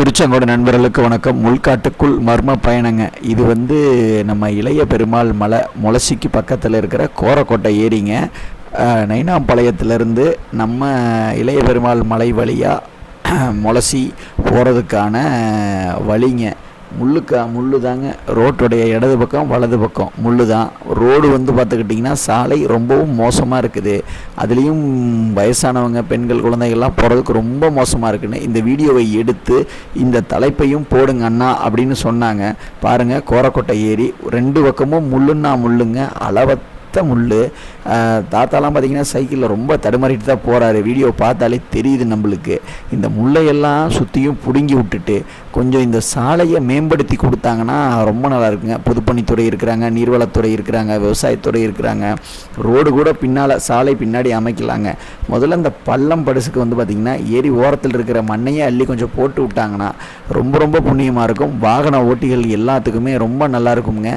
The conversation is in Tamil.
திருச்செங்கோடு நண்பர்களுக்கு வணக்கம். முள்காட்டுக்குள் மர்ம பயணங்க. இது நம்ம இளைய பெருமாள் மலை முளசிக்கு பக்கத்தில் இருக்கிற கோரக்கோட்டை ஏரிங்க. நைனாம்பாளையத்திலேருந்து நம்ம இளைய பெருமாள் மலை வழியாக முளசி போகிறதுக்கான வழிங்க. முள்ளு தாங்க. ரோட்டுடைய இடது பக்கம் வலது பக்கம் முள்ளு தான். ரோடு பார்த்துக்கிட்டிங்கன்னா சாலை ரொம்பவும் மோசமாக இருக்குது. அதுலேயும் வயசானவங்க, பெண்கள், குழந்தைகள்லாம் போகிறதுக்கு ரொம்ப மோசமாக இருக்குன்னு இந்த வீடியோவை எடுத்து இந்த தலைப்பையும் போடுங்க அண்ணா அப்படின்னு சொன்னாங்க. பாருங்கள், கோரக்கோட்டை ஏரி 2 பக்கமும் முள்ளுங்க, அளவற்ற முள். தாத்தாலாம் பார்த்திங்கன்னா சைக்கிளில் ரொம்ப தடுமாறிட்டு தான் போகிறாரு. வீடியோ பார்த்தாலே தெரியுது நம்மளுக்கு. இந்த முள்ளையெல்லாம் சுற்றியும் பிடுங்கி விட்டுட்டு கொஞ்சம் இந்த சாலையை மேம்படுத்தி கொடுத்தாங்கன்னா ரொம்ப நல்லா இருக்குங்க. பொதுப்பணித்துறை இருக்கிறாங்க, நீர்வளத்துறை இருக்கிறாங்க, விவசாயத்துறை இருக்கிறாங்க. ரோடு கூட பின்னால் சாலை பின்னாடி அமைக்கலாங்க. முதல்ல இந்த பள்ளம் படுசுக்கு பார்த்திங்கன்னா ஏரி ஓரத்தில் இருக்கிற மண்ணையே அள்ளி கொஞ்சம் போட்டு விட்டாங்கன்னா ரொம்ப புண்ணியமாக இருக்கும். வாகன ஓட்டிகள் எல்லாத்துக்குமே ரொம்ப நல்லா இருக்குங்க.